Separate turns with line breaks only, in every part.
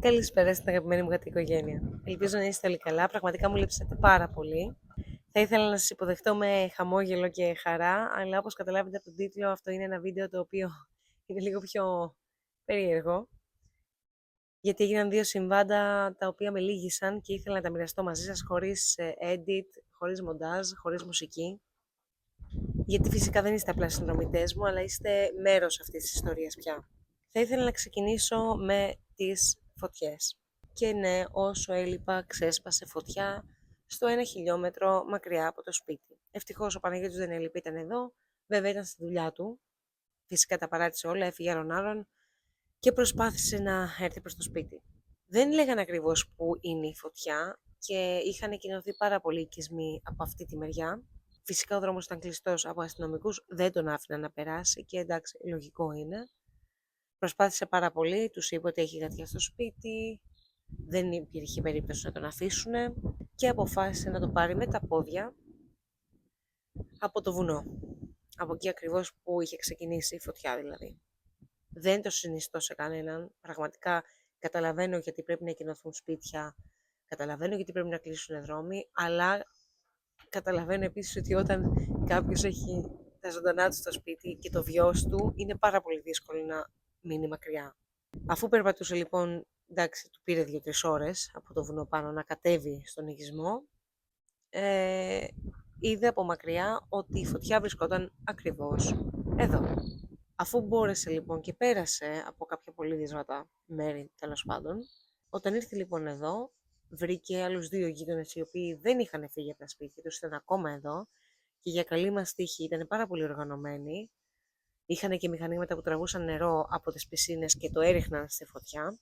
Καλησπέρα στην αγαπημένη μου οικογένεια. Ελπίζω να είστε όλοι καλά. Πραγματικά μου λείψατε πάρα πολύ. Θα ήθελα να σας υποδεχτώ με χαμόγελο και χαρά, αλλά όπως καταλάβετε από τον τίτλο, αυτό είναι ένα βίντεο το οποίο είναι λίγο πιο περίεργο. Γιατί έγιναν δύο συμβάντα τα οποία με λύγησαν και ήθελα να τα μοιραστώ μαζί σας χωρίς edit, χωρίς μοντάζ, χωρίς μουσική. Γιατί φυσικά δεν είστε απλά συνδρομητές μου, αλλά είστε μέρος αυτής της ιστορίας πια. Θα ήθελα να ξεκινήσω με τις φωτιές. Και ναι, όσο έλειπα, ξέσπασε φωτιά στο 1 χιλιόμετρο μακριά από το σπίτι. Ευτυχώς ο Παναγιώτης δεν έλειπε, ήταν εδώ, βέβαια ήταν στη δουλειά του. Φυσικά τα παράτησε όλα, έφυγε άρον-άρον και προσπάθησε να έρθει προς το σπίτι. Δεν λέγανε ακριβώς που είναι η φωτιά και είχαν εκκοινωθεί πάρα πολλοί οικισμοί από αυτή τη μεριά. Φυσικά ο δρόμος ήταν κλειστός από αστυνομικούς, δεν τον άφηναν να περάσει και εντάξει, λογικό είναι. Προσπάθησε πάρα πολύ, τους είπε ότι έχει γατιά στο σπίτι, δεν υπήρχε περίπτωση να τον αφήσουν και αποφάσισε να το πάρει με τα πόδια από το βουνό. Από εκεί ακριβώς που είχε ξεκινήσει η φωτιά δηλαδή. Δεν το συνιστώ σε κανέναν, πραγματικά καταλαβαίνω γιατί πρέπει να εκκοινωθούν σπίτια, καταλαβαίνω γιατί πρέπει να κλείσουν δρόμοι, αλλά καταλαβαίνω επίσης ότι όταν κάποιος έχει τα ζωντανά του στο σπίτι και το βιός του, είναι πάρα πολύ δύσκολο να μείνει μακριά. Αφού περπατούσε λοιπόν, εντάξει, του πήρε 2-3 ώρες από το βουνό πάνω να κατέβει στον οικισμό, είδε από μακριά ότι η φωτιά βρισκόταν ακριβώς εδώ. Αφού μπόρεσε λοιπόν και πέρασε από κάποια πολύ δύσβατα μέρη τέλος πάντων, όταν ήρθε λοιπόν εδώ, βρήκε άλλους 2 γείτονες οι οποίοι δεν είχαν φύγει από τα σπίτια τους, ήταν ακόμα εδώ και για καλή μας τύχη ήταν πάρα πολύ οργανωμένοι. Είχαν και μηχανήματα που τραβούσαν νερό από τις πισίνες και το έριχναν στη φωτιά.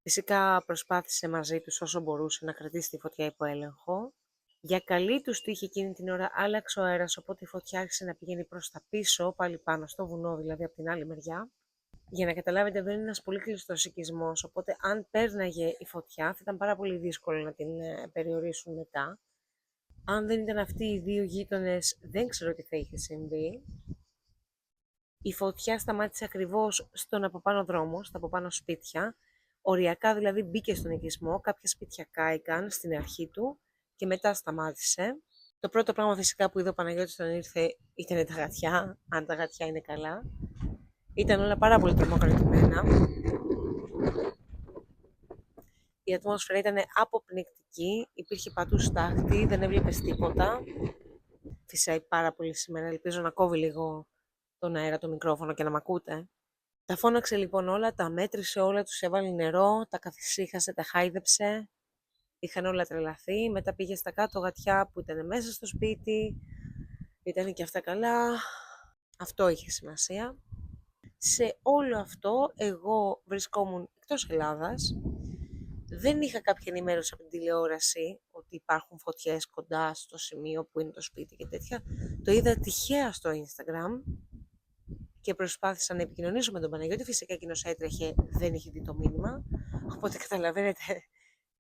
Φυσικά προσπάθησε μαζί τους όσο μπορούσε να κρατήσει τη φωτιά υπό έλεγχο. Για καλή τους τύχη εκείνη την ώρα άλλαξε ο αέρας, οπότε η φωτιά άρχισε να πηγαίνει προς τα πίσω, πάλι πάνω στο βουνό, δηλαδή από την άλλη μεριά. Για να καταλάβετε, εδώ είναι ένας πολύ κλειστός οικισμός, οπότε αν πέρναγε η φωτιά θα ήταν πάρα πολύ δύσκολο να την περιορίσουν μετά. Αν δεν ήταν αυτοί οι 2 γείτονες, δεν ξέρω τι θα είχε συμβεί. Η φωτιά σταμάτησε ακριβώς στον από πάνω δρόμο, στα από πάνω σπίτια. Οριακά δηλαδή μπήκε στον οικισμό, κάποια σπίτια κάηκαν στην αρχή του και μετά σταμάτησε. Το πρώτο πράγμα φυσικά που είδε ο Παναγιώτης όταν ήρθε ήταν τα γατιά, αν τα γατιά είναι καλά. Ήταν όλα πάρα πολύ τρομοκρατημένα. Η ατμόσφαιρα ήταν αποπνικτική, υπήρχε παντού στάχτη, δεν έβλεπες τίποτα. Φυσάει πάρα πολύ σήμερα, ελπίζω να κόβει λίγο τον αέρα, το μικρόφωνο και να μ' ακούτε. Τα φώναξε λοιπόν όλα, τα μέτρησε όλα, τους έβαλε νερό, τα καθησύχασε, τα χάιδεψε. Είχαν όλα τρελαθεί, μετά πήγε στα κάτω γατιά που ήταν μέσα στο σπίτι. Ήταν και αυτά καλά. Αυτό είχε σημασία. Σε όλο αυτό εγώ βρισκόμουν εκτός Ελλάδας. Δεν είχα κάποια ενημέρωση από την τηλεόραση ότι υπάρχουν φωτιές κοντά στο σημείο που είναι το σπίτι και τέτοια. Το είδα τυχαία στο Instagram και προσπάθησα να επικοινωνήσω με τον Παναγιώτη. Φυσικά εκείνος έτρεχε, δεν είχε δει το μήνυμα. Οπότε καταλαβαίνετε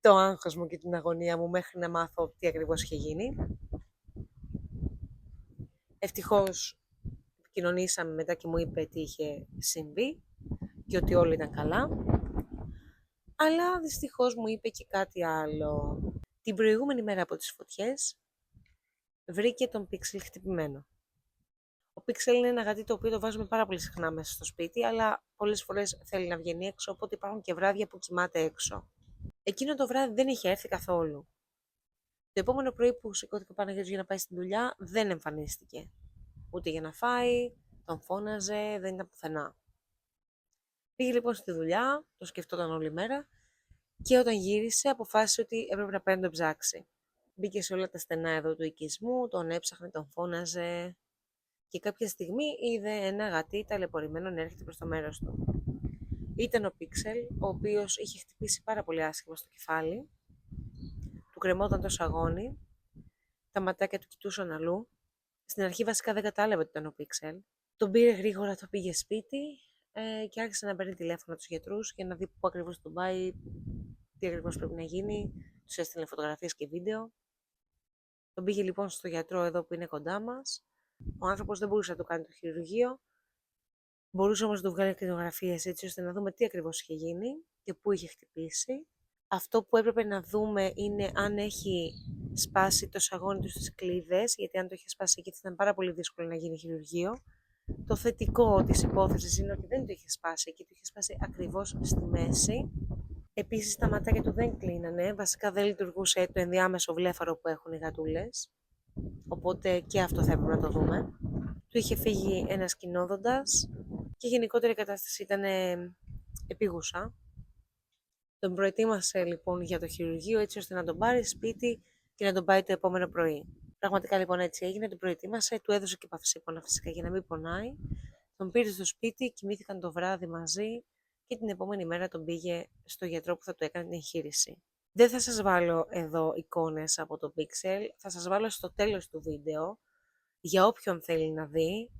το άγχος μου και την αγωνία μου μέχρι να μάθω τι ακριβώς είχε γίνει. Ευτυχώς επικοινωνήσαμε μετά και μου είπε τι είχε συμβεί και ότι όλα ήταν καλά. Αλλά δυστυχώς μου είπε και κάτι άλλο. Την προηγούμενη μέρα από τις φωτιές βρήκε τον Πίξελ χτυπημένο. Ο Πίξελ είναι ένα γατί το οποίο το βάζουμε πάρα πολύ συχνά μέσα στο σπίτι, αλλά πολλές φορές θέλει να βγαίνει έξω, οπότε υπάρχουν και βράδια που κοιμάται έξω. Εκείνο το βράδυ δεν είχε έρθει καθόλου. Το επόμενο πρωί που σηκώθηκε ο Παναγιώτης για να πάει στην δουλειά, δεν εμφανίστηκε. Ούτε για να φάει, τον φώναζε, δεν ήταν πουθενά. Πήγε λοιπόν στη δουλειά, το σκεφτόταν όλη μέρα και όταν γύρισε αποφάσισε ότι έπρεπε να πάει να τον ψάξει. Μπήκε σε όλα τα στενά εδώ του οικισμού, τον έψαχνε, τον φώναζε και κάποια στιγμή είδε ένα γατί ταλαιπωρημένο να έρχεται προς το μέρος του. Ήταν ο Πίξελ, ο οποίος είχε χτυπήσει πάρα πολύ άσχημα στο κεφάλι, του κρεμόταν το σαγόνι, τα ματάκια του κοιτούσαν αλλού. Στην αρχή βασικά δεν κατάλαβε ότι ήταν ο Πίξελ. Τον πήρε γρήγορα, το πήγε σπίτι και άρχισε να παίρνει τηλέφωνα τους γιατρούς για να δει πού ακριβώς τον πάει, τι ακριβώς πρέπει να γίνει. Τους έστειλε φωτογραφίες και βίντεο. Τον πήγε λοιπόν στο γιατρό εδώ που είναι κοντά μας. Ο άνθρωπος δεν μπορούσε να του κάνει το χειρουργείο. Μπορούσε όμως να του βγάλει ακτινογραφίες έτσι ώστε να δούμε τι ακριβώς είχε γίνει και πού είχε χτυπήσει. Αυτό που έπρεπε να δούμε είναι αν έχει σπάσει το σαγόνι του στις κλείδες, γιατί αν το είχε σπάσει εκεί θα ήταν πάρα πολύ δύσκολο να γίνει χειρουργείο. Το θετικό της υπόθεσης είναι ότι δεν το είχε σπάσει εκεί, το είχε σπάσει ακριβώς στη μέση. Επίσης τα ματάκια του δεν κλείνανε, βασικά δεν λειτουργούσε το ενδιάμεσο βλέφαρο που έχουν οι γατούλες, οπότε και αυτό θα έπρεπε να το δούμε. Του είχε φύγει ένας κοινόδοντας και γενικότερα η κατάσταση ήταν επίγουσα. Τον προετοίμασε λοιπόν για το χειρουργείο έτσι ώστε να τον πάρει σπίτι και να τον πάει το επόμενο πρωί. Πραγματικά λοιπόν έτσι έγινε, τον προετοίμασε, του έδωσε και παυσίπονα φυσικά για να μην πονάει. Τον πήρε στο σπίτι, κοιμήθηκαν το βράδυ μαζί και την επόμενη μέρα τον πήγε στο γιατρό που θα του έκανε την εγχείρηση. Δεν θα σας βάλω εδώ εικόνες από το Pixel, θα σας βάλω στο τέλος του βίντεο για όποιον θέλει να δει.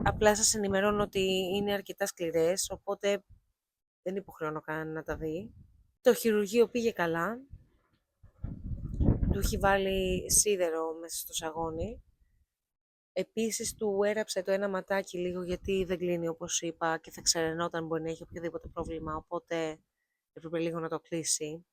Απλά σας ενημερώνω ότι είναι αρκετά σκληρές, οπότε δεν υποχρεώνω κανέναν να τα δει. Το χειρουργείο πήγε καλά. Του έχει βάλει σίδερο μέσα στο σαγόνι. Επίσης του έραψε το ένα ματάκι λίγο γιατί δεν κλείνει όπως είπα και θα ξεραινόταν μπορεί να έχει οποιοδήποτε πρόβλημα, οπότε έπρεπε λίγο να το κλείσει.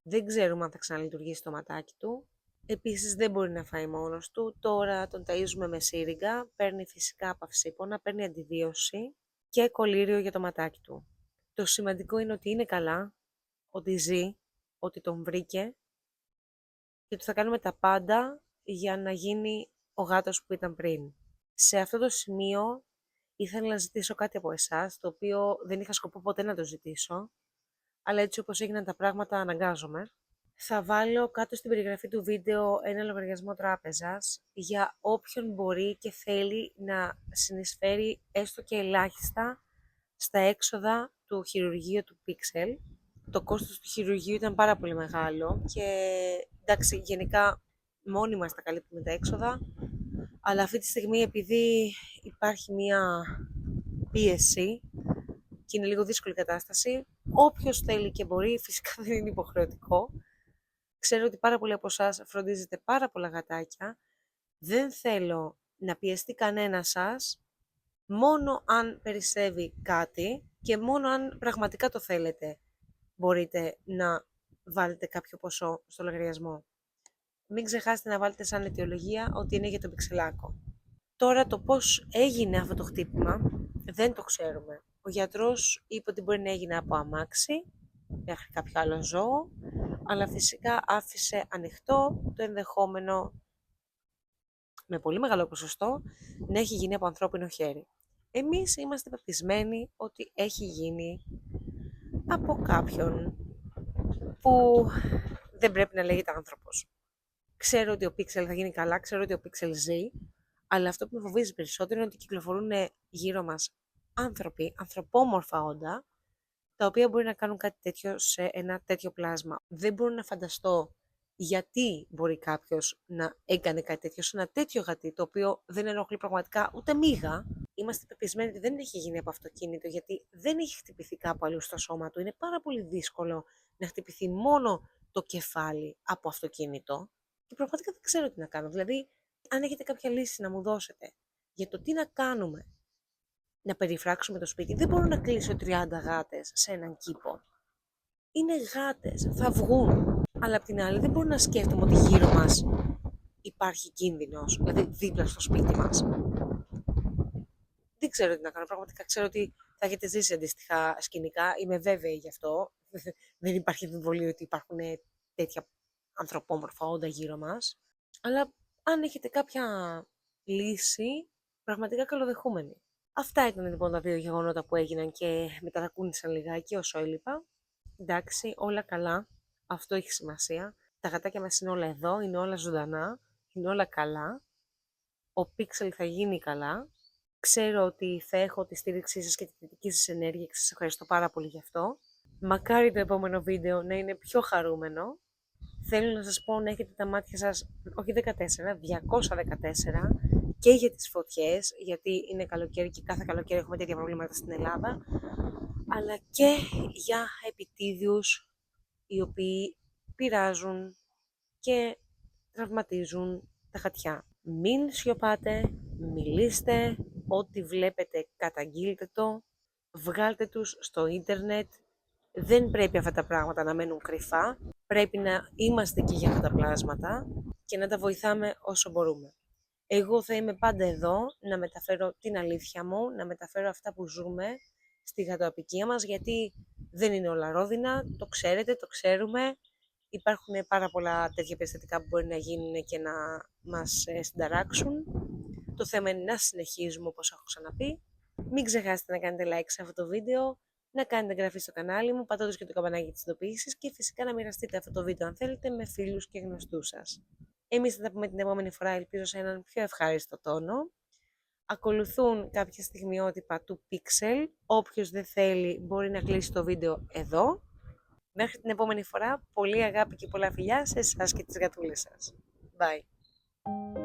Δεν ξέρουμε αν θα ξαναλειτουργήσει το ματάκι του. Επίσης δεν μπορεί να φάει μόνος του. Τώρα τον ταΐζουμε με σύριγγα, παίρνει φυσικά παυσίπονα, παίρνει αντιβίωση και κολλήριο για το ματάκι του. Το σημαντικό είναι ότι είναι καλά, ότι ζει, ότι τον βρήκε και ότι θα κάνουμε τα πάντα για να γίνει ο γάτος που ήταν πριν. Σε αυτό το σημείο ήθελα να ζητήσω κάτι από εσάς, το οποίο δεν είχα σκοπό ποτέ να το ζητήσω, αλλά έτσι όπως έγιναν τα πράγματα αναγκάζομαι. Θα βάλω κάτω στην περιγραφή του βίντεο ένα λογαριασμό τράπεζας για όποιον μπορεί και θέλει να συνεισφέρει έστω και ελάχιστα στα έξοδα του χειρουργείου του Pixel. Το κόστος του χειρουργείου ήταν πάρα πολύ μεγάλο και εντάξει, γενικά μόνοι μας τα καλύπτουμε τα έξοδα, αλλά αυτή τη στιγμή επειδή υπάρχει μία πίεση και είναι λίγο δύσκολη κατάσταση, όποιος θέλει και μπορεί, φυσικά δεν είναι υποχρεωτικό. Ξέρω ότι πάρα πολλοί από εσάς φροντίζετε πάρα πολλά γατάκια. Δεν θέλω να πιεστεί κανένα σας, μόνο αν περισσεύει κάτι και μόνο αν πραγματικά το θέλετε μπορείτε να βάλετε κάποιο ποσό στο λογαριασμό. Μην ξεχάσετε να βάλετε σαν αιτιολογία ότι είναι για το πιξελάκο. Τώρα το πώς έγινε αυτό το χτύπημα δεν το ξέρουμε. Ο γιατρός είπε ότι μπορεί να έγινε από αμάξι μέχρι κάποιο άλλο ζώο, αλλά φυσικά άφησε ανοιχτό το ενδεχόμενο με πολύ μεγάλο ποσοστό να έχει γίνει από ανθρώπινο χέρι. Εμείς είμαστε πεπισμένοι ότι έχει γίνει από κάποιον που δεν πρέπει να λέγεται άνθρωπος. Ξέρω ότι ο Pixel θα γίνει καλά, ξέρω ότι ο Pixel ζει, αλλά αυτό που με φοβίζει περισσότερο είναι ότι κυκλοφορούν γύρω μας άνθρωποι, ανθρωπόμορφα όντα, τα οποία μπορεί να κάνουν κάτι τέτοιο σε ένα τέτοιο πλάσμα. Δεν μπορώ να φανταστώ γιατί μπορεί κάποιος να έκανε κάτι τέτοιο σε ένα τέτοιο γατί, το οποίο δεν ενοχλεί πραγματικά ούτε μίγα. Είμαστε πεπισμένοι ότι δεν έχει γίνει από αυτοκίνητο, γιατί δεν έχει χτυπηθεί κάπου αλλού στο σώμα του. Είναι πάρα πολύ δύσκολο να χτυπηθεί μόνο το κεφάλι από αυτοκίνητο. Και πραγματικά δεν ξέρω τι να κάνω. Δηλαδή, αν έχετε κάποια λύση να μου δώσετε για το τι να κάνουμε, να περιφράξουμε το σπίτι, δεν μπορώ να κλείσω 30 γάτες σε έναν κήπο. Είναι γάτες, θα βγουν. Αλλά απ' την άλλη δεν μπορώ να σκέφτομαι ότι γύρω μας υπάρχει κίνδυνος, δηλαδή δίπλα στο σπίτι μας. Δεν ξέρω τι να κάνω. Πραγματικά ξέρω ότι θα έχετε ζήσει αντίστοιχα σκηνικά. Είμαι βέβαιη γι' αυτό. Δεν υπάρχει αμφιβολία ότι υπάρχουν τέτοια ανθρωπόμορφα όντα γύρω μας. Αλλά αν έχετε κάποια λύση, πραγματικά καλοδεχούμενη. Αυτά ήταν λοιπόν τα δύο γεγονότα που έγιναν και μετατακούνησαν λιγάκι όσο έλειπα. Εντάξει, όλα καλά. Αυτό έχει σημασία. Τα γατάκια μας είναι όλα εδώ, είναι όλα ζωντανά, είναι όλα καλά. Ο Pixel θα γίνει καλά. Ξέρω ότι θα έχω τη στήριξή σας και τη θετική σας ενέργεια και σας ευχαριστώ πάρα πολύ γι' αυτό. Μακάρι το επόμενο βίντεο να είναι πιο χαρούμενο. Θέλω να σας πω να έχετε τα μάτια σας, όχι 14, 214 και για τις φωτιές, γιατί είναι καλοκαίρι και κάθε καλοκαίρι έχουμε τέτοια προβλήματα στην Ελλάδα, αλλά και για επιτίδιους οι οποίοι πειράζουν και τραυματίζουν τα γατιά. Μην σιωπάτε, μιλήστε, ό,τι βλέπετε καταγγείλτε το, βγάλτε τους στο ίντερνετ, Δεν πρέπει αυτά τα πράγματα να μένουν κρυφά. Πρέπει να είμαστε εκεί για αυτά τα πλάσματα και να τα βοηθάμε όσο μπορούμε. Εγώ θα είμαι πάντα εδώ να μεταφέρω την αλήθεια μου, να μεταφέρω αυτά που ζούμε στη γατοαπικία μας, γιατί δεν είναι όλα ρόδινα, το ξέρετε, το ξέρουμε. Υπάρχουν πάρα πολλά τέτοια περιστατικά που μπορεί να γίνουν και να μας συνταράξουν. Το θέμα είναι να συνεχίζουμε, όπως έχω ξαναπεί. Μην ξεχάσετε να κάνετε like σε αυτό το βίντεο, να κάνετε εγγραφή στο κανάλι μου, πατώντας και το καμπανάκι της ειδοποίησης και φυσικά να μοιραστείτε αυτό το βίντεο αν θέλετε με φίλους και γνωστούς σας. Εμείς θα τα πούμε την επόμενη φορά, ελπίζω σε έναν πιο ευχάριστο τόνο. Ακολουθούν κάποια στιγμιότυπα του Pixel. Όποιος δεν θέλει μπορεί να κλείσει το βίντεο εδώ. Μέχρι την επόμενη φορά, πολύ αγάπη και πολλά φιλιά σε εσάς και τις γατούλες σας. Bye!